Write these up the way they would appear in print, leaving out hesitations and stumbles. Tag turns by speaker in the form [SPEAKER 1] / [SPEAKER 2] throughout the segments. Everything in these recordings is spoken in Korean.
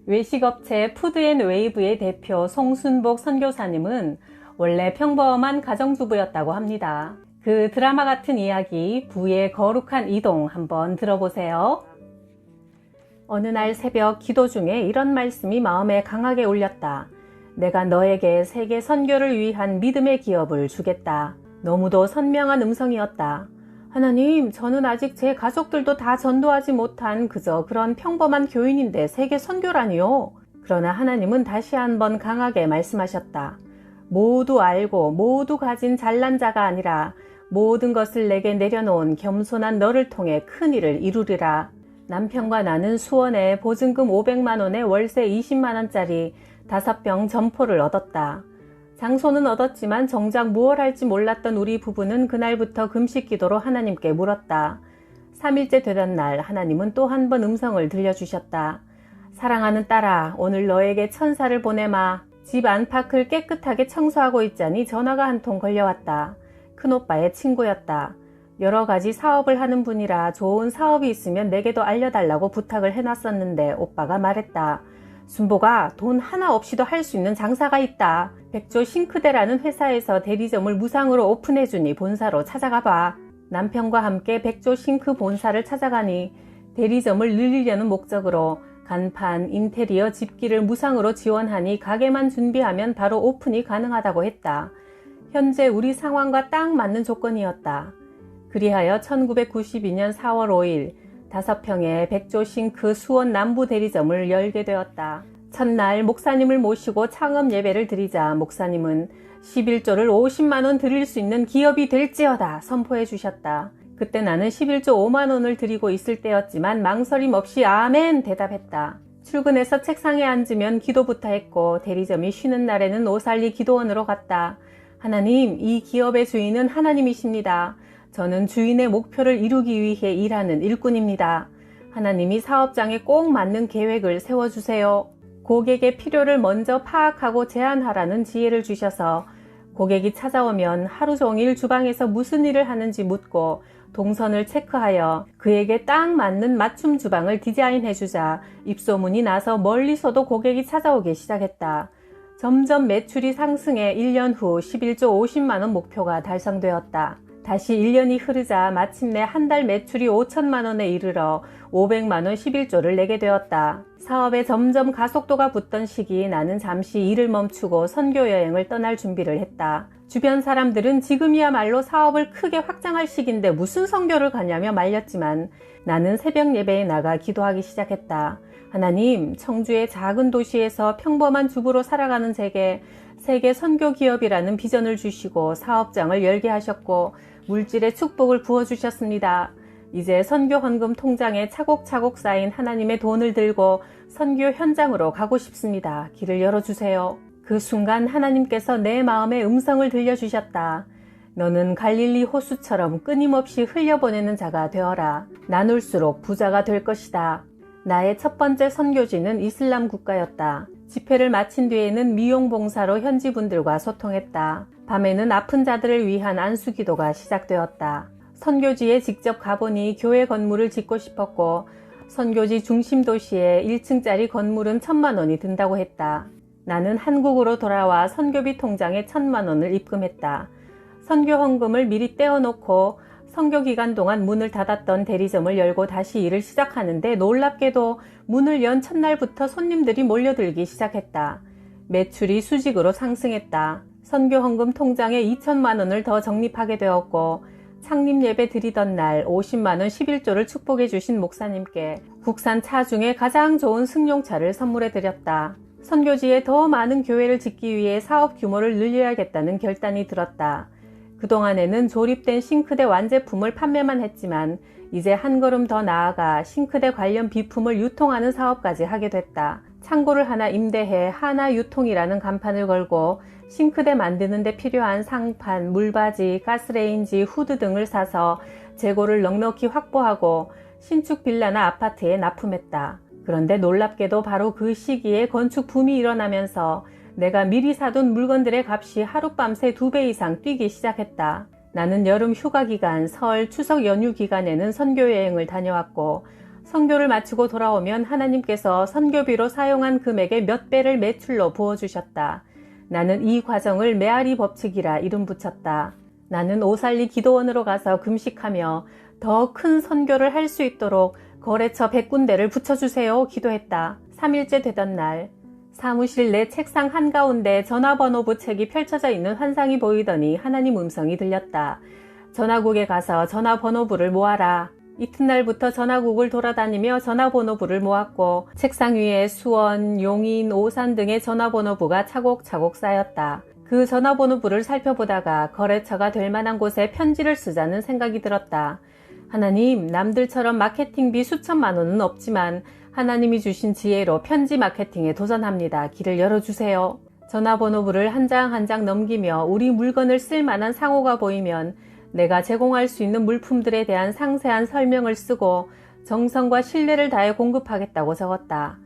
[SPEAKER 1] 외식업체 푸드앤웨이브의 대표 송순복 선교사님은 원래 평범한 가정주부였다고 합니다. 그 드라마 같은 이야기, 부의 거룩한 이동 한번 들어보세요. 어느 날 새벽 기도 중에 이런 말씀이 마음에 강하게 울렸다. 내가 너에게 세계 선교를 위한 믿음의 기업을 주겠다. 너무도 선명한 음성이었다. 하나님, 저는 아직 제 가족들도 다 전도하지 못한 그저 그런 평범한 교인인데 세계 선교라니요. 그러나 하나님은 다시 한번 강하게 말씀하셨다. 모두 알고 모두 가진 잘난 자가 아니라 모든 것을 내게 내려놓은 겸손한 너를 통해 큰 일을 이루리라. 남편과 나는 수원에 보증금 500만 원에 월세 20만 원짜리 5병 점포를 얻었다. 장소는 얻었지만 정작 무엇 할지 몰랐던 우리 부부는 그날부터 금식 기도로 하나님께 물었다. 3일째 되던 날 하나님은 또 한 번 음성을 들려주셨다. 사랑하는 딸아, 오늘 너에게 천사를 보내마. 집 안팎을 깨끗하게 청소하고 있자니 전화가 한 통 걸려왔다. 큰오빠의 친구였다. 여러 가지 사업을 하는 분이라 좋은 사업이 있으면 내게도 알려달라고 부탁을 해놨었는데 오빠가 말했다. 순보가 돈 하나 없이도 할 수 있는 장사가 있다. 백조 싱크대라는 회사에서 대리점을 무상으로 오픈해주니 본사로 찾아가봐. 남편과 함께 백조 싱크 본사를 찾아가니 대리점을 늘리려는 목적으로 간판, 인테리어, 집기를 무상으로 지원하니 가게만 준비하면 바로 오픈이 가능하다고 했다. 현재 우리 상황과 딱 맞는 조건이었다. 그리하여 1992년 4월 5일 5평의 백조 싱크 수원 남부 대리점을 열게 되었다. 첫날 목사님을 모시고 창업 예배를 드리자 목사님은 11조를 50만 원 드릴 수 있는 기업이 될지어다 선포해 주셨다. 그때 나는 11조 5만 원을 드리고 있을 때였지만 망설임 없이 아멘 대답했다. 출근해서 책상에 앉으면 기도부터 했고 대리점이 쉬는 날에는 오살리 기도원으로 갔다. 하나님, 이 기업의 주인은 하나님이십니다. 저는 주인의 목표를 이루기 위해 일하는 일꾼입니다. 하나님이 사업장에 꼭 맞는 계획을 세워주세요. 고객의 필요를 먼저 파악하고 제안하라는 지혜를 주셔서 고객이 찾아오면 하루 종일 주방에서 무슨 일을 하는지 묻고 동선을 체크하여 그에게 딱 맞는 맞춤 주방을 디자인해주자 입소문이 나서 멀리서도 고객이 찾아오기 시작했다. 점점 매출이 상승해 1년 후 11조 50만 원 목표가 달성되었다. 다시 1년이 흐르자 마침내 한 달 매출이 5천만 원에 이르러 500만 원 11조를 내게 되었다. 사업에 점점 가속도가 붙던 시기 나는 잠시 일을 멈추고 선교 여행을 떠날 준비를 했다. 주변 사람들은 지금이야말로 사업을 크게 확장할 시기인데 무슨 선교를 가냐며 말렸지만 나는 새벽 예배에 나가 기도하기 시작했다. 하나님, 청주의 작은 도시에서 평범한 주부로 살아가는 제게 세계 선교 기업이라는 비전을 주시고 사업장을 열게 하셨고 물질의 축복을 부어주셨습니다. 이제 선교 헌금 통장에 차곡차곡 쌓인 하나님의 돈을 들고 선교 현장으로 가고 싶습니다. 길을 열어주세요. 그 순간 하나님께서 내 마음에 음성을 들려주셨다. 너는 갈릴리 호수처럼 끊임없이 흘려보내는 자가 되어라. 나눌수록 부자가 될 것이다. 나의 첫 번째 선교지는 이슬람 국가였다. 집회를 마친 뒤에는 미용봉사로 현지 분들과 소통했다. 밤에는 아픈 자들을 위한 안수기도가 시작되었다. 선교지에 직접 가보니 교회 건물을 짓고 싶었고 선교지 중심 도시에 1층짜리 건물은 1,000만 원이 든다고 했다. 나는 한국으로 돌아와 선교비 통장에 1,000만 원을 입금했다. 선교 헌금을 미리 떼어놓고 선교 기간 동안 문을 닫았던 대리점을 열고 다시 일을 시작하는데 놀랍게도 문을 연 첫날부터 손님들이 몰려들기 시작했다. 매출이 수직으로 상승했다. 선교 헌금 통장에 2천만 원을 더 적립하게 되었고 창립 예배 드리던 날 50만 원 11조를 축복해 주신 목사님께 국산 차 중에 가장 좋은 승용차를 선물해 드렸다. 선교지에 더 많은 교회를 짓기 위해 사업 규모를 늘려야겠다는 결단이 들었다. 그동안에는 조립된 싱크대 완제품을 판매만 했지만 이제 한 걸음 더 나아가 싱크대 관련 비품을 유통하는 사업까지 하게 됐다. 창고를 하나 임대해 하나 유통이라는 간판을 걸고 싱크대 만드는 데 필요한 상판, 물바지, 가스레인지, 후드 등을 사서 재고를 넉넉히 확보하고 신축 빌라나 아파트에 납품했다. 그런데 놀랍게도 바로 그 시기에 건축 붐이 일어나면서 내가 미리 사둔 물건들의 값이 하룻밤새 2배 이상 뛰기 시작했다. 나는 여름 휴가 기간, 설, 추석 연휴 기간에는 선교 여행을 다녀왔고 선교를 마치고 돌아오면 하나님께서 선교비로 사용한 금액의 몇 배를 매출로 부어주셨다. 나는 이 과정을 메아리 법칙이라 이름 붙였다. 나는 오살리 기도원으로 가서 금식하며 더 큰 선교를 할 수 있도록 거래처 100군데를 붙여주세요 기도했다. 3일째 되던 날 사무실 내 책상 한가운데 전화번호부 책이 펼쳐져 있는 환상이 보이더니 하나님 음성이 들렸다. 전화국에 가서 전화번호부를 모아라. 이튿날부터 전화국을 돌아다니며 전화번호부를 모았고 책상 위에 수원, 용인, 오산 등의 전화번호부가 차곡차곡 쌓였다. 그 전화번호부를 살펴보다가 거래처가 될 만한 곳에 편지를 쓰자는 생각이 들었다. 하나님, 남들처럼 마케팅비 수천만 원은 없지만 하나님이 주신 지혜로 편지 마케팅에 도전합니다. 길을 열어주세요. 전화번호부를 한 장 한 장 넘기며 우리 물건을 쓸 만한 상호가 보이면 내가 제공할 수 있는 물품들에 대한 상세한 설명을 쓰고 정성과 신뢰를 다해 공급하겠다고 적었다.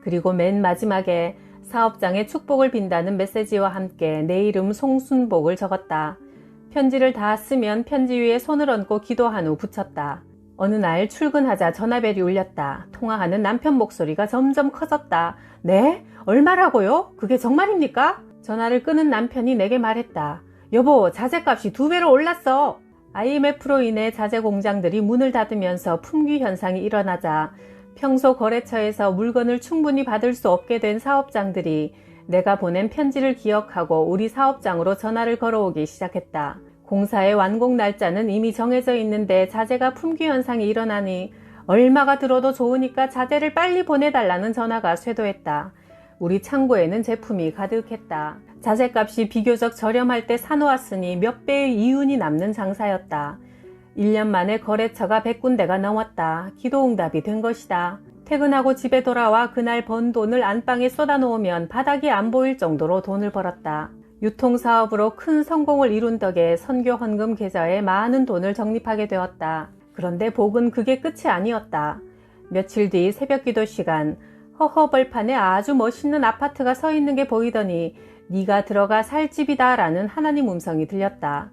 [SPEAKER 1] 그리고 맨 마지막에 사업장에 축복을 빈다는 메시지와 함께 내 이름 송순복을 적었다. 편지를 다 쓰면 편지 위에 손을 얹고 기도한 후 붙였다. 어느 날 출근하자 전화벨이 울렸다. 통화하는 남편 목소리가 점점 커졌다. 네? 얼마라고요? 그게 정말입니까? 전화를 끊은 남편이 내게 말했다. 여보, 자재값이 2배로 올랐어. IMF로 인해 자재 공장들이 문을 닫으면서 품귀 현상이 일어나자 평소 거래처에서 물건을 충분히 받을 수 없게 된 사업장들이 내가 보낸 편지를 기억하고 우리 사업장으로 전화를 걸어오기 시작했다. 공사의 완공 날짜는 이미 정해져 있는데 자재가 품귀 현상이 일어나니 얼마가 들어도 좋으니까 자재를 빨리 보내달라는 전화가 쇄도했다. 우리 창고에는 제품이 가득했다. 자재값이 비교적 저렴할 때 사놓았으니 몇 배의 이윤이 남는 장사였다. 1년 만에 거래처가 100군데가 넘었다. 기도응답이 된 것이다. 퇴근하고 집에 돌아와 그날 번 돈을 안방에 쏟아놓으면 바닥이 안 보일 정도로 돈을 벌었다. 유통사업으로 큰 성공을 이룬 덕에 선교 헌금 계좌에 많은 돈을 적립하게 되었다. 그런데 복은 그게 끝이 아니었다. 며칠 뒤 새벽기도 시간 허허벌판에 아주 멋있는 아파트가 서 있는 게 보이더니 네가 들어가 살 집이다 라는 하나님 음성이 들렸다.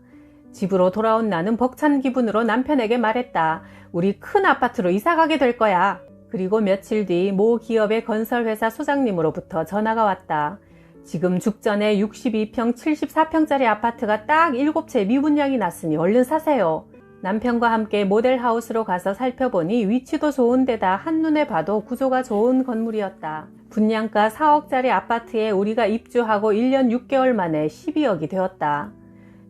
[SPEAKER 1] 집으로 돌아온 나는 벅찬 기분으로 남편에게 말했다. 우리 큰 아파트로 이사가게 될 거야. 그리고 며칠 뒤 모 기업의 건설회사 소장님으로부터 전화가 왔다. 지금 죽전에 62평, 74평짜리 아파트가 딱 7채 미분양이 났으니 얼른 사세요. 남편과 함께 모델하우스로 가서 살펴보니 위치도 좋은 데다 한눈에 봐도 구조가 좋은 건물이었다. 분양가 4억짜리 아파트에 우리가 입주하고 1년 6개월 만에 12억이 되었다.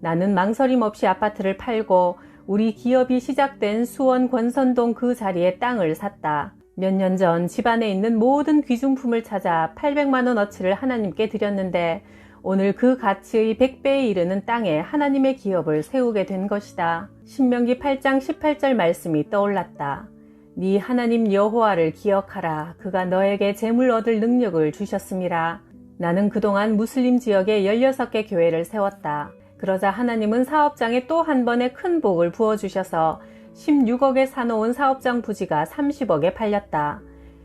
[SPEAKER 1] 나는 망설임 없이 아파트를 팔고 우리 기업이 시작된 수원 권선동 그 자리에 땅을 샀다. 몇 년 전 집안에 있는 모든 귀중품을 찾아 800만 원어치를 하나님께 드렸는데 오늘 그 가치의 100배에 이르는 땅에 하나님의 기업을 세우게 된 것이다. 신명기 8장 18절 말씀이 떠올랐다. 네 하나님 여호와를 기억하라. 그가 너에게 재물 얻을 능력을 주셨음이라. 나는 그동안 무슬림 지역에 16개 교회를 세웠다. 그러자 하나님은 사업장에 또 한 번의 큰 복을 부어주셔서 16억에 사놓은 사업장 부지가 30억에 팔렸다.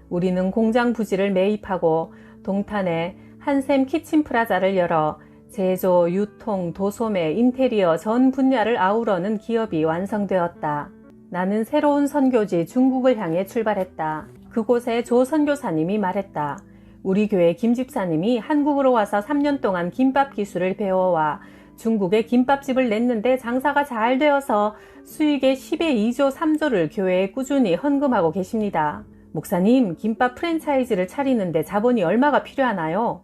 [SPEAKER 1] 우리는 공장 부지를 매입하고 동탄에 한샘 키친 프라자를 열어 제조, 유통, 도소매, 인테리어 전 분야를 아우러는 기업이 완성되었다. 나는 새로운 선교지 중국을 향해 출발했다. 그곳에 조 선교사님이 말했다. 우리 교회 김 집사님이 한국으로 와서 3년 동안 김밥 기술을 배워와 중국에 김밥집을 냈는데 장사가 잘 되어서 수익의 10의 2조 3조를 교회에 꾸준히 헌금하고 계십니다. 목사님, 김밥 프랜차이즈를 차리는데 자본이 얼마가 필요하나요?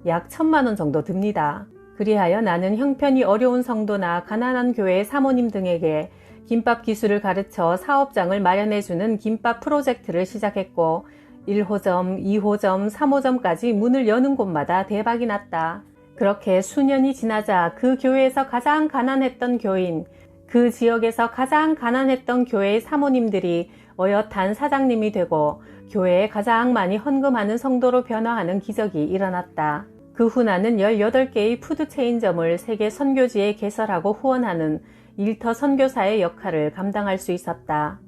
[SPEAKER 1] 약 1,000만 원 정도 듭니다. 그리하여 나는 형편이 어려운 성도나 가난한 교회의 사모님 등에게 김밥 기술을 가르쳐 사업장을 마련해주는 김밥 프로젝트를 시작했고 1호점, 2호점, 3호점까지 문을 여는 곳마다 대박이 났다. 그렇게 수년이 지나자 그 교회에서 가장 가난했던 교인, 그 지역에서 가장 가난했던 교회의 사모님들이 어엿한 사장님이 되고 교회에 가장 많이 헌금하는 성도로 변화하는 기적이 일어났다. 그 후 나는 18개의 푸드체인점을 세계 선교지에 개설하고 후원하는 일터 선교사의 역할을 감당할 수 있었다.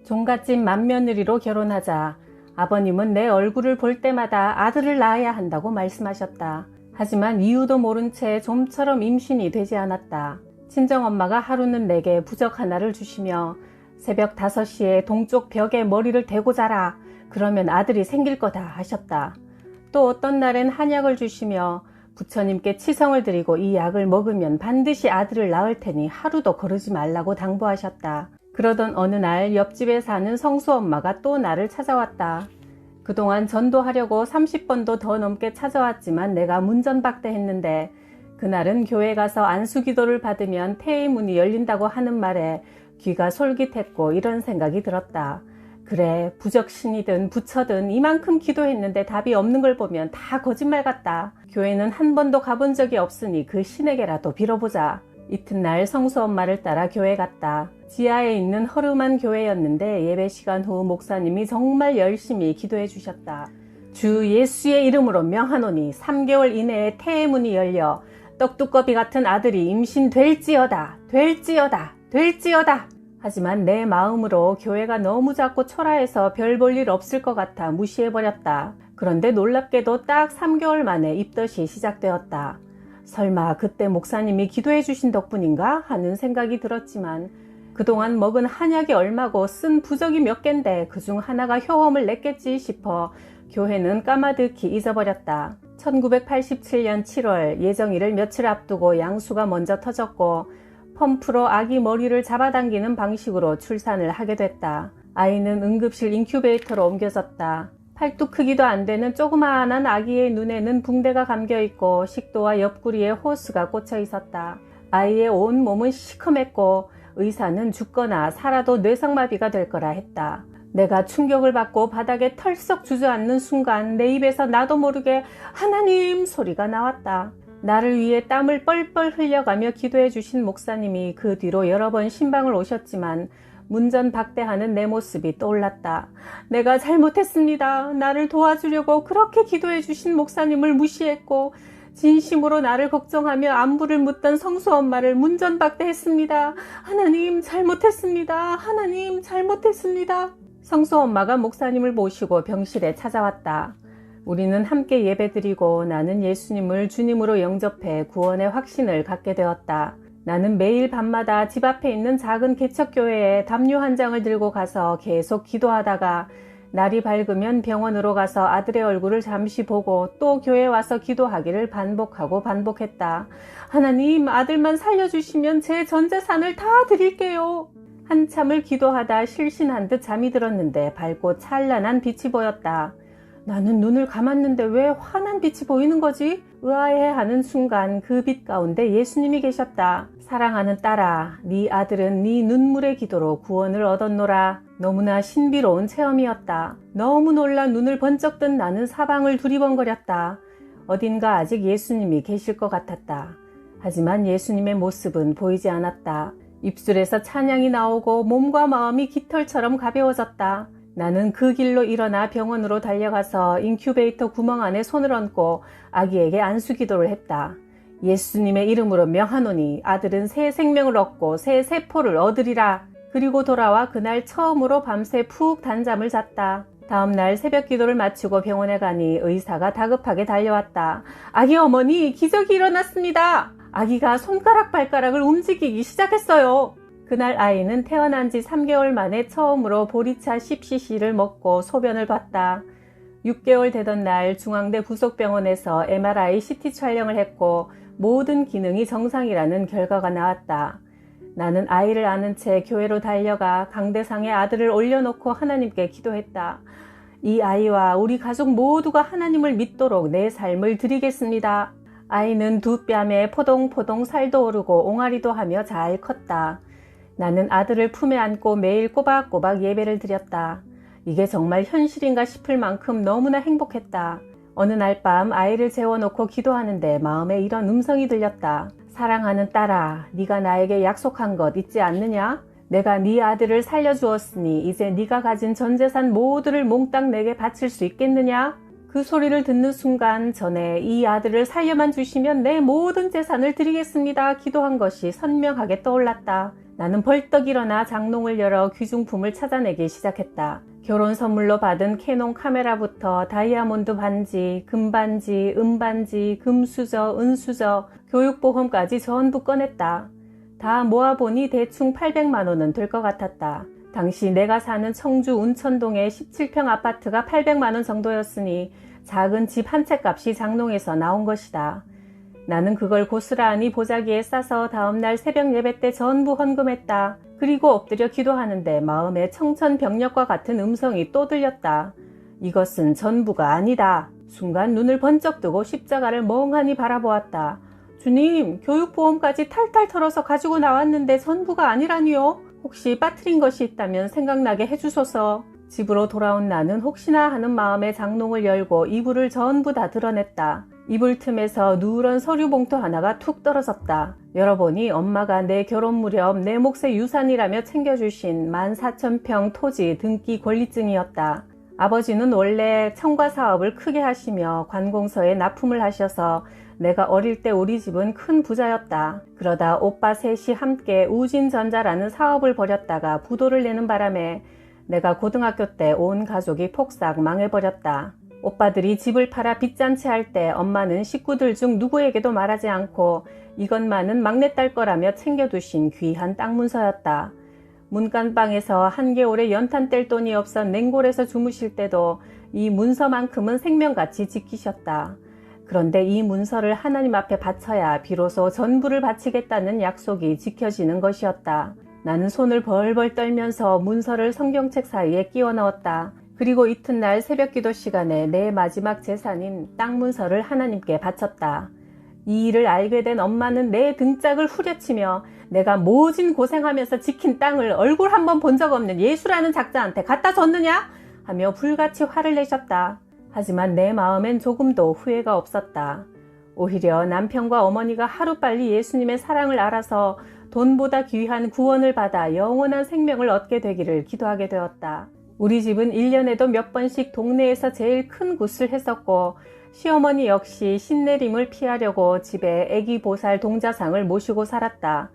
[SPEAKER 1] 종갓집 맏며느리로 결혼하자 아버님은 내 얼굴을 볼 때마다 아들을 낳아야 한다고 말씀하셨다. 하지만 이유도 모른 채 좀처럼 임신이 되지 않았다. 친정엄마가 하루는 내게 부적 하나를 주시며 새벽 5시에 동쪽 벽에 머리를 대고 자라. 그러면 아들이 생길 거다 하셨다. 또 어떤 날엔 한약을 주시며 부처님께 치성을 드리고 이 약을 먹으면 반드시 아들을 낳을 테니 하루도 거르지 말라고 당부하셨다. 그러던 어느 날 옆집에 사는 성수 엄마가 또 나를 찾아왔다. 그동안 전도하려고 30번도 더 넘게 찾아왔지만 내가 문전박대했는데 그날은 교회 가서 안수기도를 받으면 태의 문이 열린다고 하는 말에 귀가 솔깃했고 이런 생각이 들었다. 그래, 부적신이든 부처든 이만큼 기도했는데 답이 없는 걸 보면 다 거짓말 같다. 교회는 한 번도 가본 적이 없으니 그 신에게라도 빌어보자. 이튿날 성수 엄마를 따라 교회 갔다. 지하에 있는 허름한 교회였는데 예배 시간 후 목사님이 정말 열심히 기도해 주셨다. 주 예수의 이름으로 명하노니 3개월 이내에 태의 문이 열려 떡두꺼비 같은 아들이 임신될지어다, 될지어다, 될지어다. 하지만 내 마음으로 교회가 너무 작고 초라해서 별 볼 일 없을 것 같아 무시해버렸다. 그런데 놀랍게도 딱 3개월 만에 입덧이 시작되었다. 설마 그때 목사님이 기도해 주신 덕분인가 하는 생각이 들었지만 그동안 먹은 한약이 얼마고 쓴 부적이 몇 갠데 그중 하나가 효험을 냈겠지 싶어 교회는 까마득히 잊어버렸다. 1987년 7월 예정일을 며칠 앞두고 양수가 먼저 터졌고 펌프로 아기 머리를 잡아당기는 방식으로 출산을 하게 됐다. 아이는 응급실 인큐베이터로 옮겨졌다. 팔뚝 크기도 안 되는 조그마한 아기의 눈에는 붕대가 감겨있고 식도와 옆구리에 호스가 꽂혀 있었다. 아이의 온 몸은 시커맸고 의사는 죽거나 살아도 뇌성마비가 될 거라 했다. 내가 충격을 받고 바닥에 털썩 주저앉는 순간 내 입에서 나도 모르게 하나님 소리가 나왔다. 나를 위해 땀을 뻘뻘 흘려가며 기도해 주신 목사님이 그 뒤로 여러 번 신방을 오셨지만 문전박대하는 내 모습이 떠올랐다. 내가 잘못했습니다. 나를 도와주려고 그렇게 기도해 주신 목사님을 무시했고 진심으로 나를 걱정하며 안부를 묻던 성수 엄마를 문전박대했습니다. 하나님 잘못했습니다. 하나님 잘못했습니다. 성수 엄마가 목사님을 모시고 병실에 찾아왔다. 우리는 함께 예배드리고 나는 예수님을 주님으로 영접해 구원의 확신을 갖게 되었다. 나는 매일 밤마다 집 앞에 있는 작은 개척교회에 담요 한 장을 들고 가서 계속 기도하다가 날이 밝으면 병원으로 가서 아들의 얼굴을 잠시 보고 또 교회에 와서 기도하기를 반복하고 반복했다. 하나님, 아들만 살려주시면 제 전 재산을 다 드릴게요. 한참을 기도하다 실신한 듯 잠이 들었는데 밝고 찬란한 빛이 보였다. 나는 눈을 감았는데 왜 환한 빛이 보이는 거지? 의아해하는 순간 그 빛 가운데 예수님이 계셨다. 사랑하는 딸아, 네 아들은 네 눈물의 기도로 구원을 얻었노라. 너무나 신비로운 체험이었다. 너무 놀라 눈을 번쩍 뜬 나는 사방을 두리번거렸다. 어딘가 아직 예수님이 계실 것 같았다. 하지만 예수님의 모습은 보이지 않았다. 입술에서 찬양이 나오고 몸과 마음이 깃털처럼 가벼워졌다. 나는 그 길로 일어나 병원으로 달려가서 인큐베이터 구멍 안에 손을 얹고 아기에게 안수기도를 했다. 예수님의 이름으로 명하노니 아들은 새 생명을 얻고 새 세포를 얻으리라. 그리고 돌아와 그날 처음으로 밤새 푹 단잠을 잤다. 다음날 새벽 기도를 마치고 병원에 가니 의사가 다급하게 달려왔다. 아기 어머니, 기적이 일어났습니다. 아기가 손가락 발가락을 움직이기 시작했어요. 그날 아이는 태어난 지 3개월 만에 처음으로 보리차 10cc를 먹고 소변을 봤다. 6개월 되던 날 중앙대 부속병원에서 MRI CT 촬영을 했고 모든 기능이 정상이라는 결과가 나왔다. 나는 아이를 안은 채 교회로 달려가 강대상에 아들을 올려놓고 하나님께 기도했다. 이 아이와 우리 가족 모두가 하나님을 믿도록 내 삶을 드리겠습니다. 아이는 두 뺨에 포동포동 살도 오르고 옹알이도 하며 잘 컸다. 나는 아들을 품에 안고 매일 꼬박꼬박 예배를 드렸다. 이게 정말 현실인가 싶을 만큼 너무나 행복했다. 어느 날 밤 아이를 재워놓고 기도하는데 마음에 이런 음성이 들렸다. 사랑하는 딸아, 네가 나에게 약속한 것 잊지 않느냐? 내가 네 아들을 살려주었으니 이제 네가 가진 전 재산 모두를 몽땅 내게 바칠 수 있겠느냐? 그 소리를 듣는 순간 전에 이 아들을 살려만 주시면 내 모든 재산을 드리겠습니다. 기도한 것이 선명하게 떠올랐다. 나는 벌떡 일어나 장롱을 열어 귀중품을 찾아내기 시작했다. 결혼 선물로 받은 캐논 카메라부터 다이아몬드 반지, 금반지, 은반지, 금수저, 은수저, 교육보험까지 전부 꺼냈다. 다 모아보니 대충 800만 원은 될 것 같았다. 당시 내가 사는 청주 운천동의 17평 아파트가 800만 원 정도였으니 작은 집 한 채 값이 장롱에서 나온 것이다. 나는 그걸 고스란히 보자기에 싸서 다음날 새벽 예배 때 전부 헌금했다. 그리고 엎드려 기도하는데 마음에 청천벽력과 같은 음성이 또 들렸다. 이것은 전부가 아니다. 순간 눈을 번쩍 뜨고 십자가를 멍하니 바라보았다. 주님, 교육보험까지 탈탈 털어서 가지고 나왔는데 전부가 아니라니요? 혹시 빠뜨린 것이 있다면 생각나게 해주소서. 집으로 돌아온 나는 혹시나 하는 마음에 장롱을 열고 이불을 전부 다 드러냈다. 이불 틈에서 누런 서류 봉투 하나가 툭 떨어졌다. 열어보니 엄마가 내 결혼 무렵 내 몫의 유산이라며 챙겨주신 14,000평 토지 등기 권리증이었다. 아버지는 원래 청과 사업을 크게 하시며 관공서에 납품을 하셔서 내가 어릴 때 우리 집은 큰 부자였다. 그러다 오빠 셋이 함께 우진전자라는 사업을 벌였다가 부도를 내는 바람에 내가 고등학교 때 온 가족이 폭삭 망해버렸다. 오빠들이 집을 팔아 빚잔치 할 때 엄마는 식구들 중 누구에게도 말하지 않고 이것만은 막내딸 거라며 챙겨두신 귀한 땅 문서였다. 문간방에서 한겨울에 연탄 뗄 돈이 없어 냉골에서 주무실 때도 이 문서만큼은 생명같이 지키셨다. 그런데 이 문서를 하나님 앞에 바쳐야 비로소 전부를 바치겠다는 약속이 지켜지는 것이었다. 나는 손을 벌벌 떨면서 문서를 성경책 사이에 끼워 넣었다. 그리고 이튿날 새벽기도 시간에 내 마지막 재산인 땅 문서를 하나님께 바쳤다. 이 일을 알게 된 엄마는 내 등짝을 후려치며 내가 모진 고생하면서 지킨 땅을 얼굴 한번 본 적 없는 예수라는 작자한테 갖다 줬느냐? 하며 불같이 화를 내셨다. 하지만 내 마음엔 조금도 후회가 없었다. 오히려 남편과 어머니가 하루빨리 예수님의 사랑을 알아서 돈보다 귀한 구원을 받아 영원한 생명을 얻게 되기를 기도하게 되었다. 우리 집은 1년에도 몇 번씩 동네에서 제일 큰 굿을 했었고 시어머니 역시 신내림을 피하려고 집에 애기 보살 동자상을 모시고 살았다.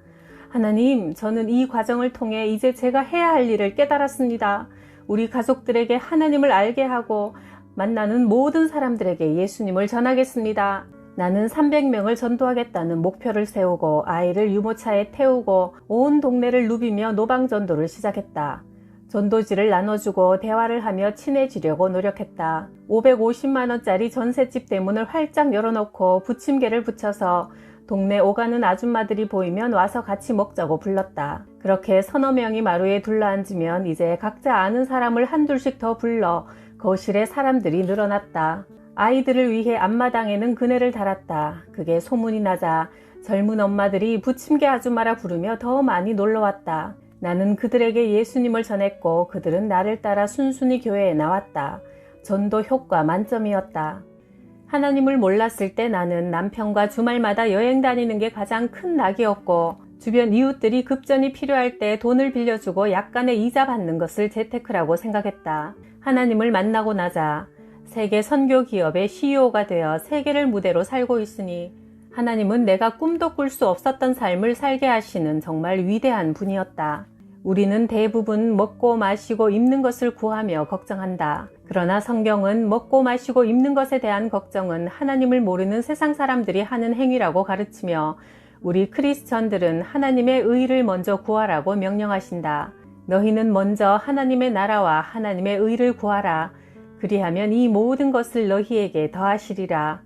[SPEAKER 1] 하나님, 저는 이 과정을 통해 이제 제가 해야 할 일을 깨달았습니다. 우리 가족들에게 하나님을 알게 하고 만나는 모든 사람들에게 예수님을 전하겠습니다. 나는 300명을 전도하겠다는 목표를 세우고 아이를 유모차에 태우고 온 동네를 누비며 노방전도를 시작했다. 전도지를 나눠주고 대화를 하며 친해지려고 노력했다. 550만원짜리 전셋집 대문을 활짝 열어놓고 부침개를 붙여서 동네 오가는 아줌마들이 보이면 와서 같이 먹자고 불렀다. 그렇게 서너 명이 마루에 둘러앉으면 이제 각자 아는 사람을 한둘씩 더 불러 거실에 사람들이 늘어났다. 아이들을 위해 앞마당에는 그네를 달았다. 그게 소문이 나자 젊은 엄마들이 부침개 아줌마라 부르며 더 많이 놀러왔다. 나는 그들에게 예수님을 전했고 그들은 나를 따라 순순히 교회에 나왔다. 전도 효과 만점이었다. 하나님을 몰랐을 때 나는 남편과 주말마다 여행 다니는 게 가장 큰 낙이었고 주변 이웃들이 급전이 필요할 때 돈을 빌려주고 약간의 이자 받는 것을 재테크라고 생각했다. 하나님을 만나고 나자 세계 선교 기업의 CEO가 되어 세계를 무대로 살고 있으니 하나님은 내가 꿈도 꿀 수 없었던 삶을 살게 하시는 정말 위대한 분이었다. 우리는 대부분 먹고 마시고 입는 것을 구하며 걱정한다. 그러나 성경은 먹고 마시고 입는 것에 대한 걱정은 하나님을 모르는 세상 사람들이 하는 행위라고 가르치며 우리 크리스천들은 하나님의 의를 먼저 구하라고 명령하신다. 너희는 먼저 하나님의 나라와 하나님의 의를 구하라. 그리하면 이 모든 것을 너희에게 더하시리라.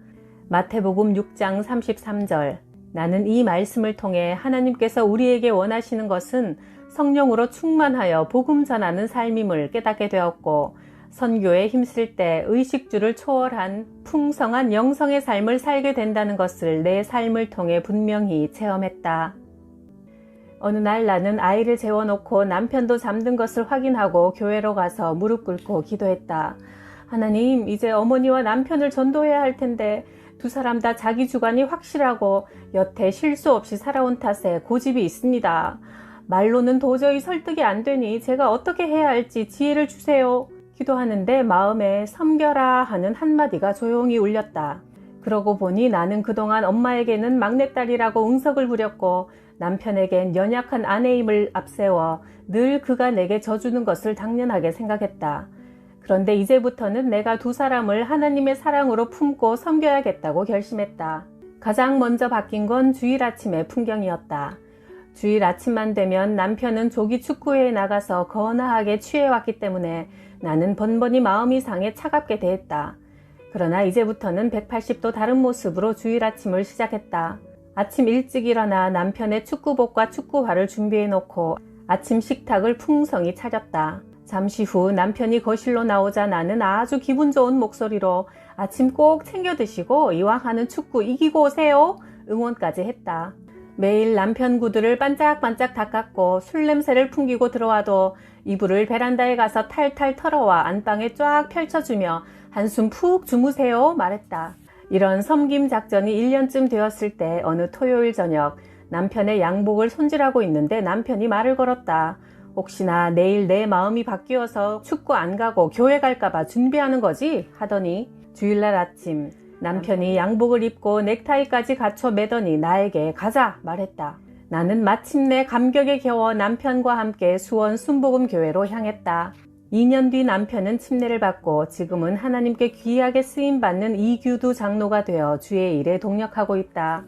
[SPEAKER 1] 마태복음 6장 33절. 나는 이 말씀을 통해 하나님께서 우리에게 원하시는 것은 성령으로 충만하여 복음 전하는 삶임을 깨닫게 되었고 선교에 힘쓸 때 의식주를 초월한 풍성한 영성의 삶을 살게 된다는 것을 내 삶을 통해 분명히 체험했다. 어느 날 나는 아이를 재워놓고 남편도 잠든 것을 확인하고 교회로 가서 무릎 꿇고 기도했다. 하나님, 이제 어머니와 남편을 전도해야 할 텐데 두 사람 다 자기 주관이 확실하고 여태 실수 없이 살아온 탓에 고집이 있습니다. 말로는 도저히 설득이 안 되니 제가 어떻게 해야 할지 지혜를 주세요. 기도하는데 마음에 섬겨라 하는 한마디가 조용히 울렸다. 그러고 보니 나는 그동안 엄마에게는 막내딸이라고 응석을 부렸고 남편에겐 연약한 아내임을 앞세워 늘 그가 내게 져주는 것을 당연하게 생각했다. 그런데 이제부터는 내가 두 사람을 하나님의 사랑으로 품고 섬겨야겠다고 결심했다. 가장 먼저 바뀐 건 주일 아침의 풍경이었다. 주일 아침만 되면 남편은 조기 축구회에 나가서 거나하게 취해왔기 때문에 나는 번번이 마음이 상해 차갑게 대했다. 그러나 이제부터는 180도 다른 모습으로 주일 아침을 시작했다. 아침 일찍 일어나 남편의 축구복과 축구화를 준비해 놓고 아침 식탁을 풍성히 차렸다. 잠시 후 남편이 거실로 나오자 나는 아주 기분 좋은 목소리로 아침 꼭 챙겨 드시고 이왕 하는 축구 이기고 오세요 응원까지 했다. 매일 남편 구두를 반짝반짝 닦았고 술 냄새를 풍기고 들어와도 이불을 베란다에 가서 탈탈 털어와 안방에 쫙 펼쳐주며 한숨 푹 주무세요 말했다. 이런 섬김 작전이 1년쯤 되었을 때 어느 토요일 저녁 남편의 양복을 손질하고 있는데 남편이 말을 걸었다. 혹시나 내일 내 마음이 바뀌어서 축구 안 가고 교회 갈까봐 준비하는 거지? 하더니 주일날 아침 남편이 양복을 입고 넥타이까지 갖춰 매더니 나에게 가자 말했다. 나는 마침내 감격에 겨워 남편과 함께 수원 순복음교회로 향했다. 2년 뒤 남편은 침례를 받고 지금은 하나님께 귀하게 쓰임받는 이규두 장로가 되어 주의 일에 동력하고 있다.